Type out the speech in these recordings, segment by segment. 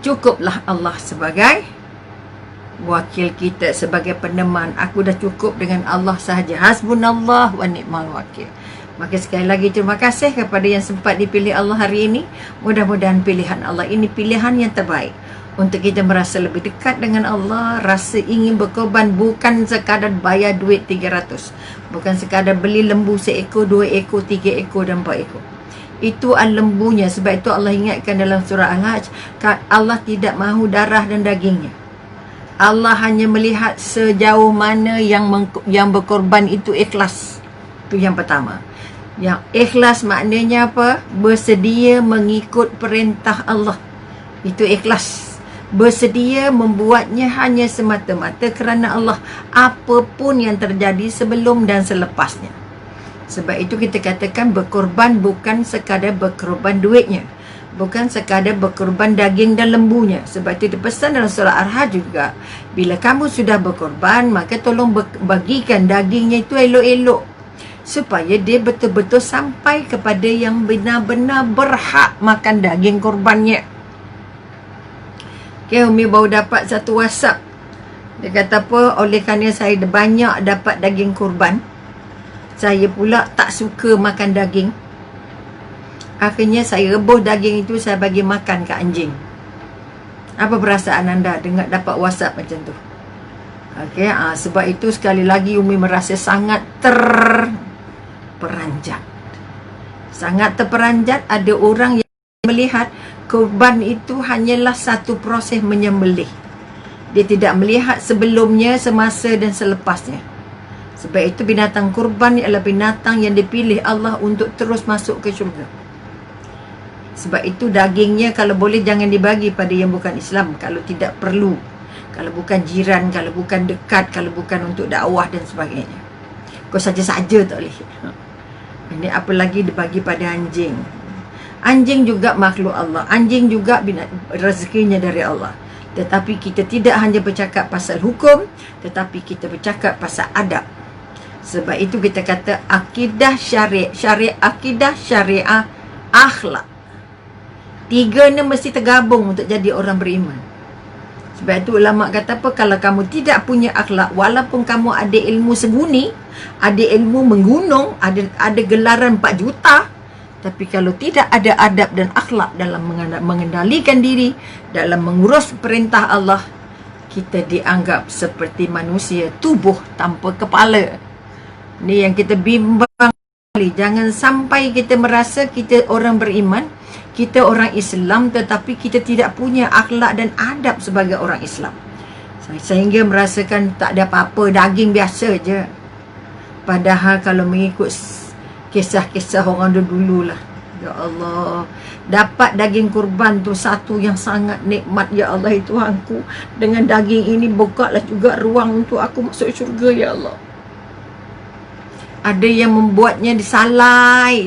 cukuplah Allah sebagai wakil kita, sebagai peneman. Aku dah cukup dengan Allah sahaja. Hasbunallah wa ni'mal wakil. Maka sekali lagi terima kasih kepada yang sempat dipilih Allah hari ini. Mudah-mudahan pilihan Allah ini pilihan yang terbaik untuk kita merasa lebih dekat dengan Allah, rasa ingin berkorban, bukan sekadar bayar duit 300, bukan sekadar beli lembu seekor, 2 ekor, 3 ekor dan 4 ekor. Itu lembunya. Sebab itu Allah ingatkan dalam surah Al-Hajj, Allah tidak mahu darah dan dagingnya. Allah hanya melihat sejauh mana yang berkorban itu ikhlas. Itu yang pertama. Yang ikhlas maknanya apa? Bersedia mengikut perintah Allah. Itu ikhlas. Bersedia membuatnya hanya semata-mata kerana Allah, apapun yang terjadi sebelum dan selepasnya. Sebab itu kita katakan berkorban bukan sekadar berkorban duitnya, bukan sekadar berkorban daging dan lembunya. Sebab itu dipesan dalam surah Al-Hajj juga, bila kamu sudah berkorban, maka tolong bagikan dagingnya itu elok-elok, supaya dia betul-betul sampai kepada yang benar-benar berhak makan daging korbannya. Okay, Umi baru dapat satu WhatsApp. Dia kata apa? Oleh kerana saya banyak dapat daging korban, saya pula tak suka makan daging. Akhirnya saya rebus daging itu, saya bagi makan ke anjing. Apa perasaan anda dengar dapat WhatsApp macam tu? Okay, sebab itu sekali lagi Umi merasa sangat terperanjat. Sangat terperanjat. Ada orang yang melihat korban itu hanyalah satu proses menyembelih. Dia tidak melihat sebelumnya, semasa dan selepasnya. Sebab itu binatang kurban adalah binatang yang dipilih Allah untuk terus masuk ke syurga. Sebab itu dagingnya kalau boleh jangan dibagi pada yang bukan Islam, kalau tidak perlu, kalau bukan jiran, kalau bukan dekat, kalau bukan untuk dakwah dan sebagainya. Kau saja-saja tak boleh. Ini apa lagi dibagi pada anjing. Anjing juga makhluk Allah. Anjing juga rezekinya dari Allah. Tetapi kita tidak hanya bercakap pasal hukum, tetapi kita bercakap pasal adab. Sebab itu kita kata akidah akidah syariah, akhlak. 3 ni mesti tergabung untuk jadi orang beriman. Sebab itu ulama kata apa? Kalau kamu tidak punya akhlak, walaupun kamu ada ilmu seguni, ada ilmu menggunung, ada gelaran 4 juta, tapi kalau tidak ada adab dan akhlak dalam mengendalikan diri, dalam mengurus perintah Allah, kita dianggap seperti manusia tubuh tanpa kepala. Ni yang kita bimbang. Jangan sampai kita merasa kita orang beriman, kita orang Islam, tetapi kita tidak punya akhlak dan adab sebagai orang Islam, sehingga merasakan tak ada apa-apa, daging biasa je. Padahal kalau mengikut kisah-kisah orang dulu lah, ya Allah, dapat daging kurban tu satu yang sangat nikmat. Ya Allah, Tuhanku, dengan daging ini bukalah juga ruang untuk aku masuk syurga, ya Allah. Ada yang membuatnya disalai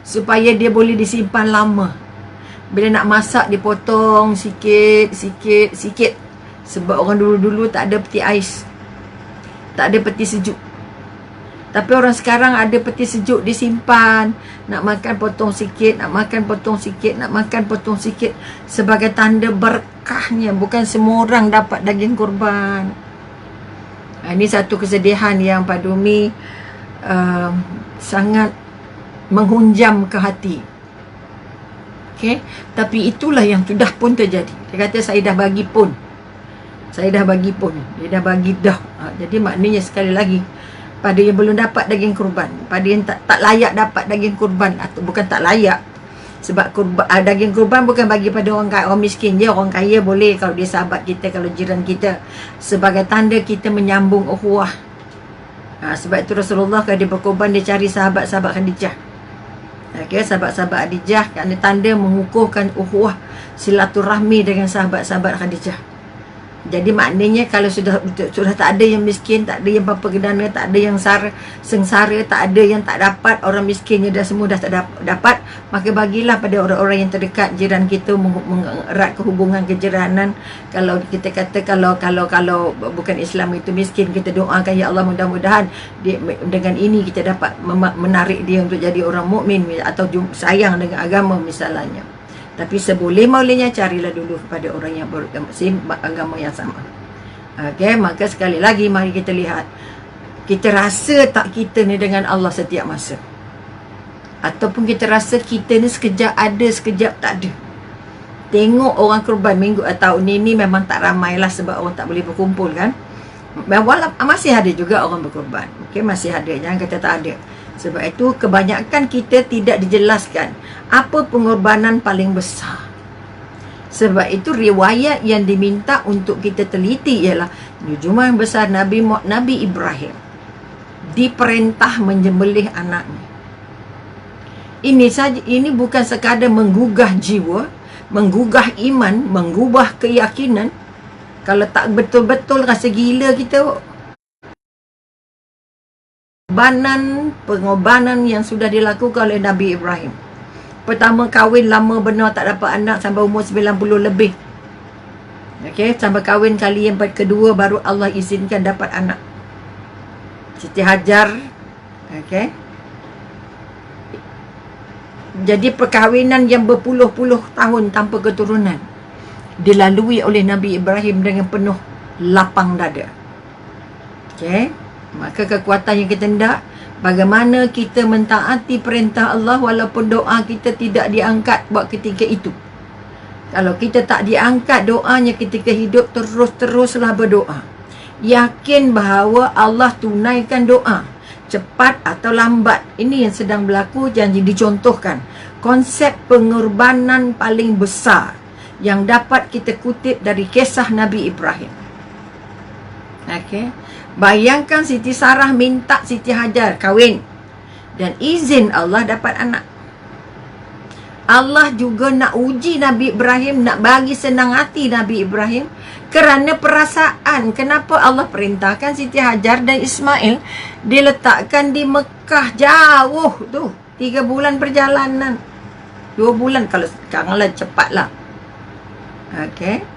supaya dia boleh disimpan lama. Bila nak masak, dia potong sikit. Sebab orang dulu-dulu tak ada peti ais, tak ada peti sejuk. Tapi orang sekarang ada peti sejuk, disimpan. Nak makan potong sikit, nak makan potong sikit, nak makan potong sikit, sebagai tanda berkahnya. Bukan semua orang dapat daging kurban. Ini satu kesedihan yang Pak Umi sangat menghunjam ke hati. Okay? Tapi itulah yang sudah pun terjadi. Dia kata saya dah bagi pun. Dia dah bagi dah. Jadi maknanya sekali lagi, pada yang belum dapat daging kurban, pada yang tak layak dapat daging kurban, atau bukan tak layak, sebab daging kurban bukan bagi pada orang kaya, orang miskin je. Orang kaya boleh kalau dia sahabat kita, kalau jiran kita, sebagai tanda kita menyambung ukhuwah. Sebab itu Rasulullah kalau dia berkorban, dia cari sahabat-sahabat Khadijah. Okay, sahabat-sahabat Khadijah, kerana tanda mengukuhkan ukhuwah, silaturahmi dengan sahabat-sahabat Khadijah. Jadi maknanya kalau sudah tak ada yang miskin, tak ada yang bapa-gedana, tak ada yang sengsara, tak ada yang tak dapat, orang miskinnya dah semua dah tak dapat, maka bagilah pada orang-orang yang terdekat, jiran kita, mengerat hubungan kejiranan. Kalau kita kata kalau bukan Islam itu miskin, kita doakan, ya Allah, mudah-mudahan dengan ini kita dapat menarik dia untuk jadi orang mukmin atau sayang dengan agama misalnya. Tapi seboleh-bolehnya carilah dulu kepada orang yang beragama yang sama. Okey, maka sekali lagi mari kita lihat, kita rasa tak kita ni dengan Allah setiap masa, ataupun kita rasa kita ni sekejap ada, sekejap tak ada. Tengok orang korban minggu tahun ini memang tak ramai lah, sebab orang tak boleh berkumpul kan. Walaupun masih ada juga orang berkorban. Okey, masih ada, jangan kata tak ada. Sebab itu kebanyakan kita tidak dijelaskan apa pengorbanan paling besar. Sebab itu riwayat yang diminta untuk kita teliti ialah junjungan besar Nabi Ibrahim diperintah menyembelih anaknya. Ini bukan sekadar menggugah jiwa, menggugah iman, mengubah keyakinan. Kalau tak betul-betul rasa gila kita. Pengorbanan yang sudah dilakukan oleh Nabi Ibrahim. Pertama kahwin lama benar tak dapat anak sampai umur 90 lebih. Okey, sampai kahwin kali yang kedua baru Allah izinkan dapat anak. Siti Hajar. Okey. Jadi perkahwinan yang berpuluh-puluh tahun tanpa keturunan dilalui oleh Nabi Ibrahim dengan penuh lapang dada. Okey. Maka kekuatan yang kita hendak, bagaimana kita mentaati perintah Allah walaupun doa kita tidak diangkat buat ketika itu. Kalau kita tak diangkat doanya ketika hidup, teruslah berdoa. Yakin bahawa Allah tunaikan doa, cepat atau lambat. Ini yang sedang berlaku, janji dicontohkan. Konsep pengorbanan paling besar yang dapat kita kutip dari kisah Nabi Ibrahim. Okey. Bayangkan Siti Sarah minta Siti Hajar kahwin dan izin Allah dapat anak. Allah juga nak uji Nabi Ibrahim, nak bagi senang hati Nabi Ibrahim kerana perasaan. Kenapa Allah perintahkan Siti Hajar dan Ismail diletakkan di Mekah jauh tu, 3 bulan perjalanan, 2 bulan kalau sekarang lah, cepatlah. Okey.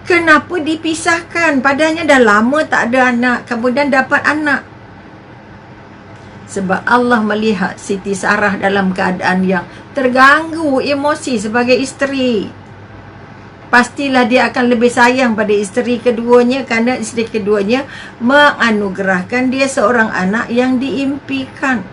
Kenapa dipisahkan? Padahal dah lama tak ada anak, kemudian dapat anak. Sebab Allah melihat Siti Sarah dalam keadaan yang terganggu emosi sebagai isteri. Pastilah dia akan lebih sayang pada isteri keduanya, kerana isteri keduanya menganugerahkan dia seorang anak yang diimpikan.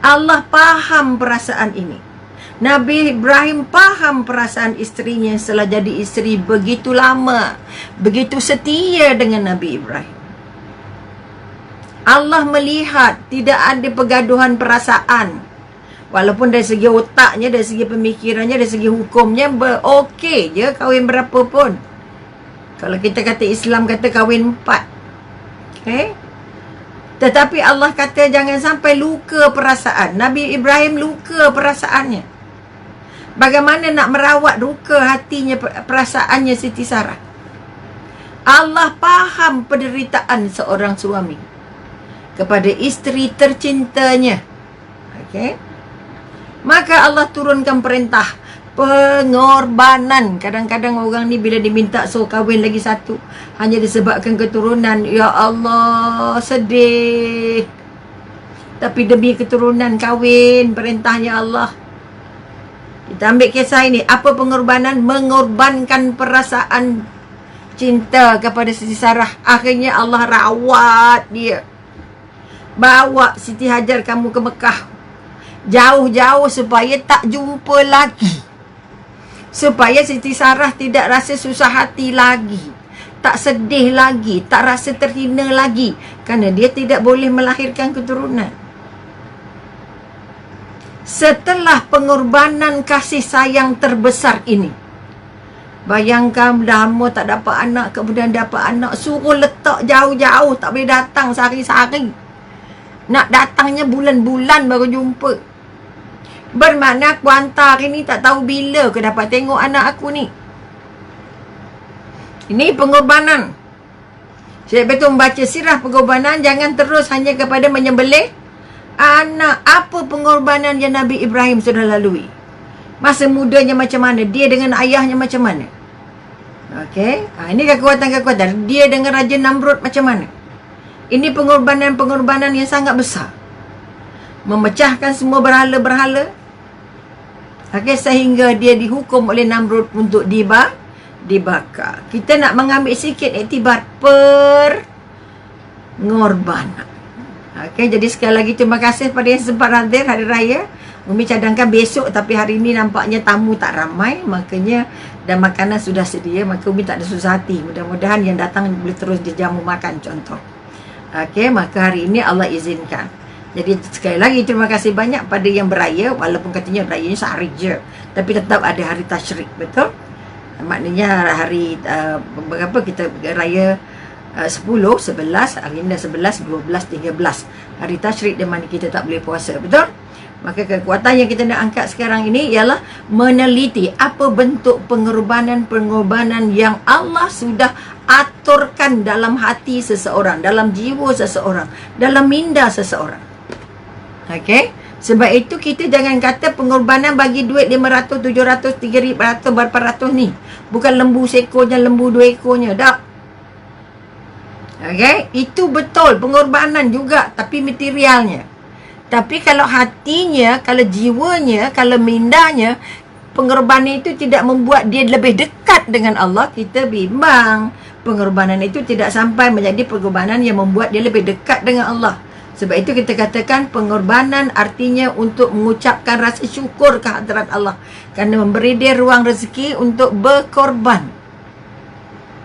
Allah faham perasaan ini. Nabi Ibrahim faham perasaan isterinya setelah jadi isteri begitu lama, begitu setia dengan Nabi Ibrahim. Allah melihat tidak ada pergaduhan perasaan. Walaupun dari segi otaknya, dari segi pemikirannya, dari segi hukumnya okey je kahwin berapa pun. Kalau kita kata Islam kata kahwin 4. Okay? Tetapi Allah kata jangan sampai luka perasaan. Nabi Ibrahim luka perasaannya. Bagaimana nak merawat luka hatinya, perasaannya Siti Sarah? Allah faham penderitaan seorang suami kepada isteri tercintanya. Okey. Maka Allah turunkan perintah pengorbanan. Kadang-kadang orang ni bila diminta suruh kahwin lagi satu, hanya disebabkan keturunan. Ya Allah, sedih. Tapi demi keturunan kahwin, perintahnya Allah. Kita ambil kisah ini. Apa pengorbanan? Mengorbankan perasaan cinta kepada Siti Sarah. Akhirnya Allah rawat dia. Bawa Siti Hajar kamu ke Mekah. Jauh-jauh supaya tak jumpa lagi. Supaya Siti Sarah tidak rasa susah hati lagi. Tak sedih lagi. Tak rasa terhina lagi. Kerana dia tidak boleh melahirkan keturunan. Setelah pengorbanan kasih sayang terbesar ini, bayangkan lama tak dapat anak, kemudian dapat anak, suruh letak jauh-jauh, tak boleh datang sehari-sehari. Nak datangnya bulan-bulan baru jumpa. Bermakna aku hantar hari ni tak tahu bila aku dapat tengok anak aku ni. Ini pengorbanan. Sebab itu membaca sirah pengorbanan jangan terus hanya kepada menyembelih anak. Apa pengorbanan yang Nabi Ibrahim sudah lalui? Masa mudanya macam mana? Dia dengan ayahnya macam mana? Okey. Ini kekuatan-kekuatan. Dia dengan Raja Namrud macam mana? Ini pengorbanan-pengorbanan yang sangat besar. Memecahkan semua berhala-berhala. Okey, sehingga dia dihukum oleh Namrud untuk dibakar. Kita nak mengambil sikit iktibar pengorbanan. Okey, jadi sekali lagi terima kasih pada yang sempat hadir hari raya. Umi cadangkan besok, tapi hari ini nampaknya tamu tak ramai, makanya dan makanan sudah sedia, maka Umi tak ada susah hati. Mudah-mudahan yang datang boleh terus dijamu makan contoh. Okey, maka hari ini Allah izinkan. Jadi sekali lagi terima kasih banyak pada yang beraya, walaupun katanya berayanya sehari je, tapi tetap ada hari tasyrik, betul? Maknanya hari berapa kita raya 10, 11, hari ini dah 11, 12, 13. Hari tasyrik di mana kita tak boleh puasa, betul? Maka kekuatan yang kita nak angkat sekarang ini ialah meneliti apa bentuk pengorbanan yang Allah sudah aturkan dalam hati seseorang, dalam jiwa seseorang, dalam minda seseorang. Okey, sebab itu kita jangan kata pengorbanan bagi duit 500, 700, 300, berapa ratus ni. Bukan lembu seekornya, lembu 2 ekornya. Tak. Okey, itu betul pengorbanan juga, tapi materialnya. Tapi kalau hatinya, kalau jiwanya, kalau mindanya, pengorbanan itu tidak membuat dia lebih dekat dengan Allah, kita bimbang. Pengorbanan itu tidak sampai menjadi pengorbanan yang membuat dia lebih dekat dengan Allah. Sebab itu kita katakan pengorbanan artinya untuk mengucapkan rasa syukur ke hadirat Allah. Kerana memberi dia ruang rezeki untuk berkorban.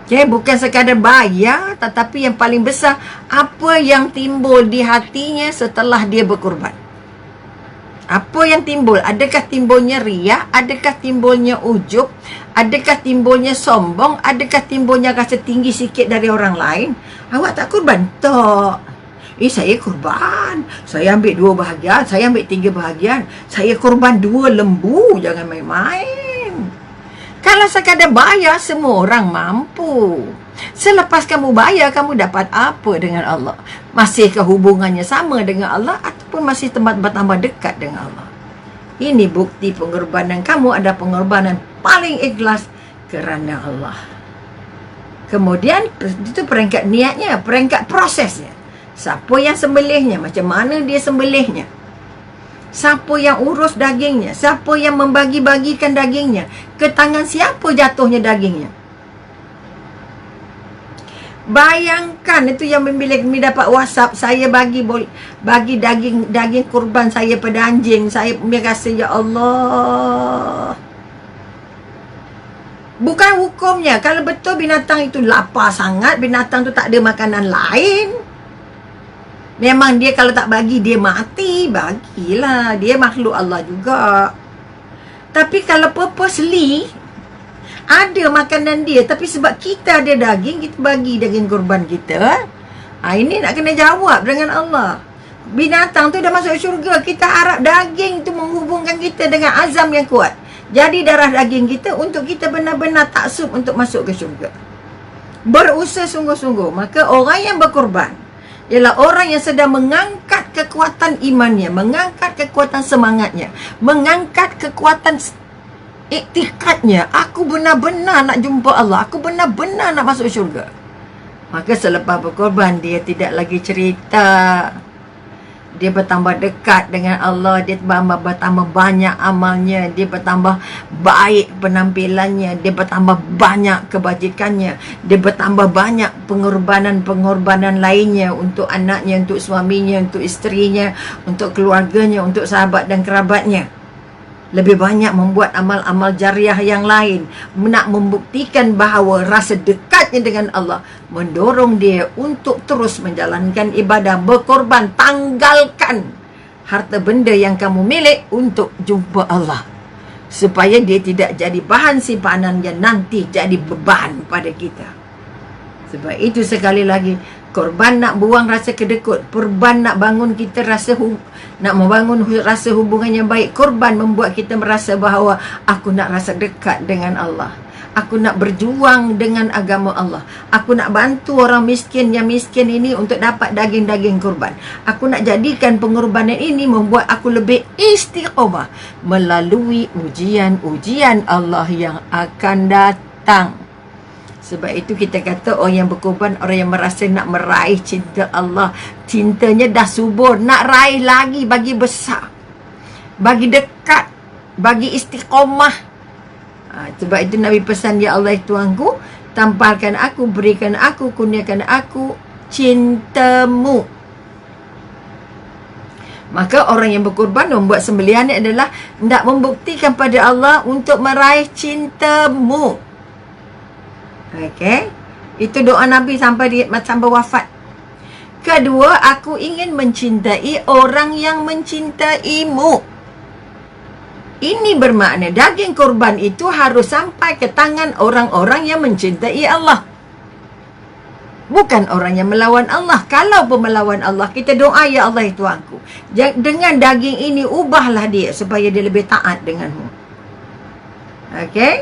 Okay, bukan sekadar bayar, tetapi yang paling besar, apa yang timbul di hatinya setelah dia berkorban. Apa yang timbul? Adakah timbulnya riak? Adakah timbulnya ujub? Adakah timbulnya sombong? Adakah timbulnya rasa tinggi sikit dari orang lain? Awak tak korban? Tak. Saya korban. Saya ambil 2 bahagian. Saya ambil 3 bahagian. Saya korban 2 lembu. Jangan main-main. Kalau sekadar bayar, semua orang mampu. Selepas kamu bayar, kamu dapat apa dengan Allah? Masihkah hubungannya sama dengan Allah? Ataupun masih bertambah dekat dengan Allah? Ini bukti pengorbanan kamu ada pengorbanan paling ikhlas kerana Allah. Kemudian, itu peringkat niatnya, peringkat prosesnya. Siapa yang sembelihnya? Macam mana dia sembelihnya? Siapa yang urus dagingnya? Siapa yang membagi-bagikan dagingnya? Ke tangan siapa jatuhnya dagingnya? Bayangkan itu yang bila kami dapat WhatsApp, saya bagi daging kurban saya pada anjing. Saya rasa, ya Allah. Bukan hukumnya. Kalau betul binatang itu lapar sangat, binatang tu tak ada makanan lain, memang dia kalau tak bagi, dia mati. Bagilah. Dia makhluk Allah juga. Tapi kalau purposely ada makanan dia, tapi sebab kita ada daging, kita bagi daging kurban kita. Ini nak kena jawab dengan Allah. Binatang tu dah masuk syurga, kita harap daging tu menghubungkan kita dengan azam yang kuat. Jadi darah daging kita untuk kita benar-benar taksub untuk masuk ke syurga. Berusaha sungguh-sungguh. Maka orang yang berkorban ialah orang yang sedang mengangkat kekuatan imannya, mengangkat kekuatan semangatnya, mengangkat kekuatan iktikadnya. Aku benar-benar nak jumpa Allah, aku benar-benar nak masuk syurga. Maka selepas berkorban, dia tidak lagi cerita. Dia bertambah dekat dengan Allah, dia bertambah banyak amalnya, dia bertambah baik penampilannya, dia bertambah banyak kebajikannya, dia bertambah banyak pengorbanan-pengorbanan lainnya untuk anaknya, untuk suaminya, untuk isterinya, untuk keluarganya, untuk sahabat dan kerabatnya. Lebih banyak membuat amal-amal jariah yang lain, nak membuktikan bahawa rasa dekatnya dengan Allah mendorong dia untuk terus menjalankan ibadah, berkorban, tanggalkan harta benda yang kamu milik untuk jumpa Allah, supaya dia tidak jadi bahan simpanan yang nanti jadi beban pada kita. Sebab itu sekali lagi, korban nak buang rasa kedekut, korban nak bangun kita nak membangun rasa hubungan yang baik. Korban membuat kita merasa bahawa aku nak rasa dekat dengan Allah, aku nak berjuang dengan agama Allah, aku nak bantu orang miskin yang miskin ini untuk dapat daging-daging korban. Aku nak jadikan pengorbanan ini membuat aku lebih istiqamah melalui ujian-ujian Allah yang akan datang. Sebab itu kita kata orang yang berkorban, orang yang merasa nak meraih cinta Allah. Cintanya dah subur, nak raih lagi, bagi besar, bagi dekat. bagi istiqomah. Sebab itu Nabi pesan, ya Allah Tuanku, tampalkan aku, berikan aku, kurniakan aku cintamu. Maka orang yang berkorban membuat sembelihan adalah hendak membuktikan pada Allah untuk meraih cintamu. Okey, itu doa Nabi sampai wafat. Kedua, aku ingin mencintai orang yang mencintaimu. Ini bermakna daging korban itu harus sampai ke tangan orang-orang yang mencintai Allah, bukan orang yang melawan Allah. Kalau pun melawan Allah, kita doa, ya Allah Tuanku, dengan daging ini ubahlah dia supaya dia lebih taat denganmu. Okey,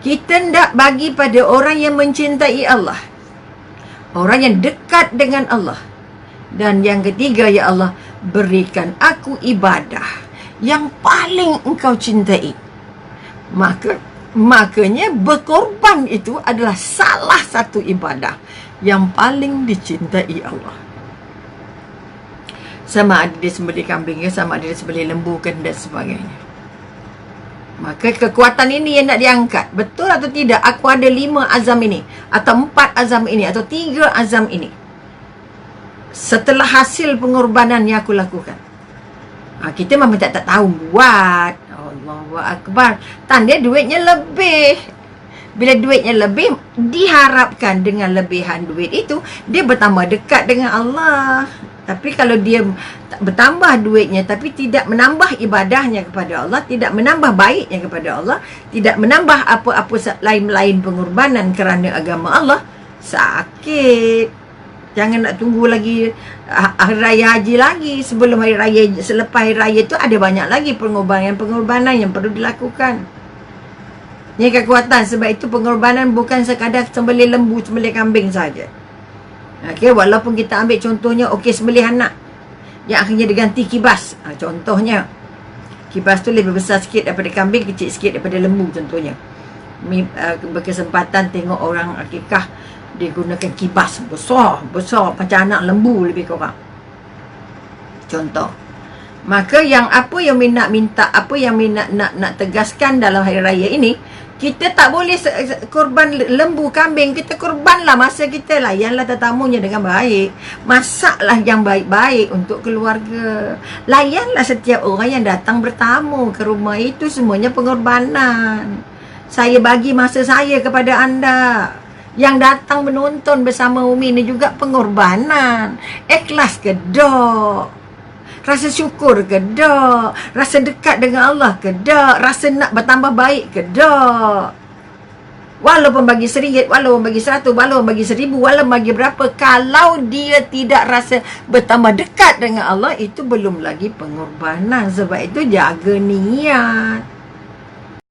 kita hendak bagi pada orang yang mencintai Allah, orang yang dekat dengan Allah. Dan yang ketiga, ya Allah, berikan aku ibadah yang paling engkau cintai. Makanya berkorban itu adalah salah satu ibadah yang paling dicintai Allah. Sama ada dia sembelih kambing ke, sama ada dia sembelih lembu ke, dan sebagainya. Maka kekuatan ini yang nak diangkat. Betul atau tidak aku ada 5 azam ini, atau 4 azam ini, atau 3 azam ini setelah hasil pengorbanan yang aku lakukan? Kita memang tak tahu buat. Allahu Akbar. Tanda duitnya lebih. Bila duitnya lebih, diharapkan dengan lebihan duit itu, dia bertambah dekat dengan Allah. Tapi kalau dia bertambah duitnya, tapi tidak menambah ibadahnya kepada Allah, tidak menambah baiknya kepada Allah, tidak menambah apa-apa lain-lain pengorbanan kerana agama Allah, sakit. Jangan nak tunggu lagi hari raya haji lagi. Sebelum hari raya, selepas hari raya tu ada banyak lagi pengorbanan yang perlu dilakukan. Ini kekuatan. Sebab itu pengorbanan bukan sekadar sembelih lembu, sembelih kambing saja. Okey, walaupun kita ambil contohnya, okey, sembelih anak yang akhirnya diganti kibas. Contohnya, kibas tu lebih besar sikit daripada kambing, kecil sikit daripada lembu contohnya. Berkesempatan tengok orang akikah, dia gunakan kibas besar macam anak lembu lebih kurang. Contoh. Maka yang apa yang nak minta, apa yang nak tegaskan dalam hari raya ini, kita tak boleh korban lembu, kambing. Kita korbanlah masa kita, layanlah tetamunya dengan baik. Masaklah yang baik-baik untuk keluarga. Layanlah setiap orang yang datang bertamu ke rumah. Itu semuanya pengorbanan. Saya bagi masa saya kepada anda. Yang datang menonton bersama Umi ni juga pengorbanan. Ikhlas ke dok? Rasa syukur ke dok? Rasa dekat dengan Allah ke dok? Rasa nak bertambah baik ke dok? Walaupun bagi RM1, walaupun bagi RM100, walaupun bagi RM1000, walaupun bagi berapa, kalau dia tidak rasa bertambah dekat dengan Allah, itu belum lagi pengorbanan. Sebab itu jaga niat.